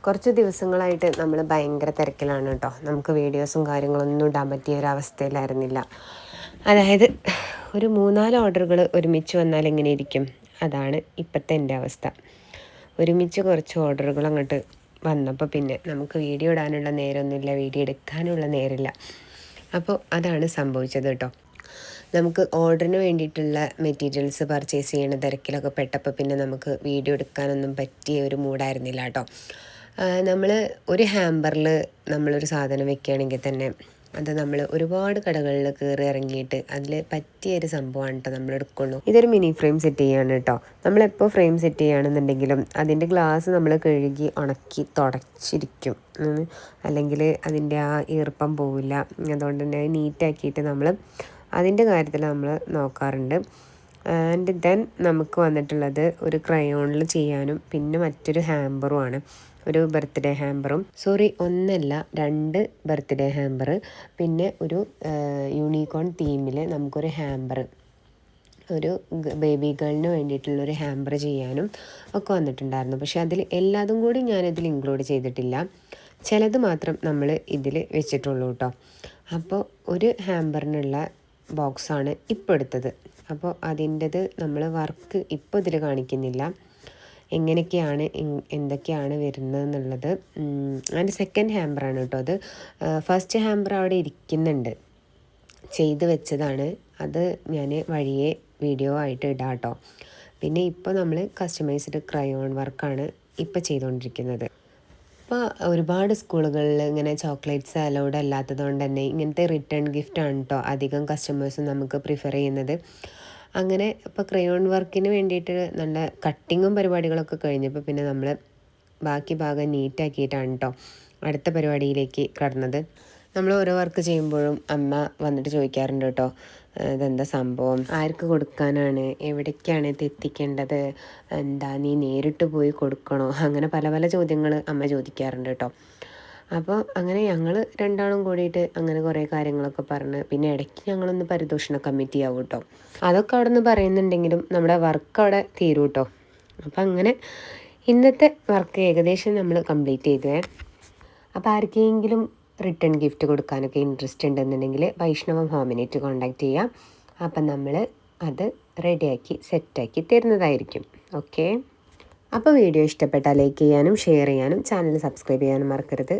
കുറച്ച് ദിവസങ്ങളായിട്ട് നമ്മൾ ഭയങ്കര തിരക്കിലാണ് കേട്ടോ. നമുക്ക് വീഡിയോസും കാര്യങ്ങളൊന്നും ഇടാൻ പറ്റിയ ഒരവസ്ഥയിലായിരുന്നില്ല. അതായത് ഒരു 3-4 ഓർഡറുകൾ ഒരുമിച്ച് വന്നാൽ എങ്ങനെ ഇരിക്കും, അതാണ് ഇപ്പോഴത്തെ എൻ്റെ അവസ്ഥ. ഒരുമിച്ച് കുറച്ച് ഓർഡറുകൾ അങ്ങോട്ട് വന്നപ്പോൾ പിന്നെ നമുക്ക് വീഡിയോ ഇടാനുള്ള നേരമൊന്നുമില്ല, വീഡിയോ എടുക്കാനുള്ള നേരമില്ല. അപ്പോൾ അതാണ് സംഭവിച്ചത് കേട്ടോ. നമുക്ക് ഓർഡറിന് വേണ്ടിയിട്ടുള്ള മെറ്റീരിയൽസ് പർച്ചേസ് ചെയ്യുന്ന തിരക്കിലൊക്കെ പെട്ടപ്പോൾ പിന്നെ നമുക്ക് വീഡിയോ എടുക്കാനൊന്നും പറ്റിയ ഒരു മൂഡായിരുന്നില്ല കേട്ടോ. നമ്മൾ ഒരു ഹാമ്പറിൽ നമ്മളൊരു സാധനം വെക്കുകയാണെങ്കിൽ തന്നെ അത് നമ്മൾ ഒരുപാട് കടകളിൽ കയറി ഇറങ്ങിയിട്ട് അതിൽ പറ്റിയൊരു സംഭവമാണ് കേട്ടോ നമ്മൾ എടുക്കുള്ളൂ. ഇതൊരു മിനി ഫ്രെയിം സെറ്റ് ചെയ്യുകയാണ് കേട്ടോ. നമ്മളെപ്പോൾ ഫ്രെയിം സെറ്റ് ചെയ്യുകയാണെന്നുണ്ടെങ്കിലും അതിൻ്റെ ഗ്ലാസ് നമ്മൾ കഴുകി ഉണക്കി തുടച്ചിരിക്കും, അല്ലെങ്കിൽ അതിൻ്റെ ആ ഈർപ്പം പോവില്ല. അതുകൊണ്ട് തന്നെ നീറ്റാക്കിയിട്ട് നമ്മൾ അതിൻ്റെ കാര്യത്തിൽ നമ്മൾ നോക്കാറുണ്ട്. ആൻഡ് ദെൻ നമുക്ക് വന്നിട്ടുള്ളത് ഒരു ക്രയോണിൽ ചെയ്യാനും പിന്നെ മറ്റൊരു ഹാമ്പറുമാണ്. ഒരു ബർത്ത്ഡേ ഹാമ്പറും, ഒന്നല്ല 2 ബർത്ത്ഡേ ഹാമ്പർ, പിന്നെ ഒരു യൂണിക്കോൺ തീമിൽ നമുക്കൊരു ഹാമ്പർ, ഒരു ബേബി ഗേളിന് വേണ്ടിയിട്ടുള്ളൊരു ഹാമ്പർ ചെയ്യാനും ഒക്കെ വന്നിട്ടുണ്ടായിരുന്നു. പക്ഷേ അതിൽ എല്ലാതും കൂടി ഞാനിതിൽ ഇൻക്ലൂഡ് ചെയ്തിട്ടില്ല. ചിലത് മാത്രം നമ്മൾ ഇതിൽ വെച്ചിട്ടുള്ളൂ കേട്ടോ. അപ്പോൾ ഒരു ഹാമ്പറിനുള്ള ബോക്സാണ് ഇപ്പോൾ എടുത്തത്. അപ്പോൾ അതിൻ്റെത് നമ്മൾ വർക്ക് ഇപ്പോൾ ഇതിൽ കാണിക്കുന്നില്ല, എങ്ങനെയൊക്കെയാണ് എന്തൊക്കെയാണ് വരുന്നത് എന്നുള്ളത്. അതിൻ്റെ സെക്കൻഡ് ഹാമ്പറാണ് കേട്ടോ അത്. ഫസ്റ്റ് ഹാമ്പർ അവിടെ ഇരിക്കുന്നുണ്ട്, ചെയ്ത് വെച്ചതാണ്. അത് ഞാൻ വഴിയെ വീഡിയോ ആയിട്ട് ഇടാം കേട്ടോ. പിന്നെ ഇപ്പോൾ നമ്മൾ കസ്റ്റമൈസ്ഡ് ക്രയോൺ വർക്കാണ് ഇപ്പോൾ ചെയ്തുകൊണ്ടിരിക്കുന്നത്. ഇപ്പോൾ ഒരുപാട് സ്കൂളുകളിൽ ഇങ്ങനെ ചോക്ലേറ്റ്സ് അലൗഡ് അല്ലാത്തത് കൊണ്ട് തന്നെ ഇങ്ങനത്തെ റിട്ടേൺ ഗിഫ്റ്റാണ് കേട്ടോ അധികം കസ്റ്റമേഴ്സും നമുക്ക് പ്രിഫർ ചെയ്യുന്നത്. അങ്ങനെ ഇപ്പോൾ ക്രയോൺ വർക്കിന് വേണ്ടിയിട്ട് നല്ല കട്ടിങ്ങും പരിപാടികളൊക്കെ കഴിഞ്ഞപ്പോൾ പിന്നെ നമ്മൾ ബാക്കി ഭാഗം നീറ്റാക്കിയിട്ടാണ് കേട്ടോ അടുത്ത പരിപാടിയിലേക്ക് കടന്നത്. നമ്മൾ ഓരോ വർക്ക് ചെയ്യുമ്പോഴും അമ്മ വന്നിട്ട് ചോദിക്കാറുണ്ട് കേട്ടോ, ഇതെന്താ സംഭവം, ആർക്ക് കൊടുക്കാനാണ്, എവിടേക്കാണ് ഇത് എത്തിക്കേണ്ടത്, എന്താ നീ നേരിട്ട് പോയി കൊടുക്കണോ, അങ്ങനെ പല പല ചോദ്യങ്ങൾ അമ്മ ചോദിക്കാറുണ്ട് കേട്ടോ. അപ്പോൾ അങ്ങനെ ഞങ്ങൾ രണ്ടാളും കൂടിയിട്ട് അങ്ങനെ കുറേ കാര്യങ്ങളൊക്കെ പറഞ്ഞ് പിന്നെ ഇടയ്ക്ക് ഞങ്ങളൊന്ന് പരിദോഷണ കമ്മിറ്റി ആവും കേട്ടോ. അതൊക്കെ അവിടെ നിന്ന് പറയുന്നുണ്ടെങ്കിലും നമ്മുടെ വർക്ക് അവിടെ തീരും കേട്ടോ. അപ്പം അങ്ങനെ ഇന്നത്തെ വർക്ക് ഏകദേശം നമ്മൾ കംപ്ലീറ്റ് ചെയ്തേ. അപ്പോൾ ആർക്കെങ്കിലും റിട്ടേൺ ഗിഫ്റ്റ് കൊടുക്കാനൊക്കെ ഇൻട്രസ്റ്റ് ഉണ്ടെന്നുണ്ടെങ്കിൽ വൈഷ്ണവം ഹോമിനേറ്റ് കോൺടാക്റ്റ് ചെയ്യാം. അപ്പം നമ്മൾ അത് റെഡിയാക്കി സെറ്റാക്കി തരുന്നതായിരിക്കും. ഓക്കെ, അപ്പോൾ വീഡിയോ ഇഷ്ടപ്പെട്ടാൽ ലൈക്ക് ചെയ്യാനും ഷെയർ ചെയ്യാനും ചാനൽ സബ്സ്ക്രൈബ് ചെയ്യാനും മറക്കരുത്.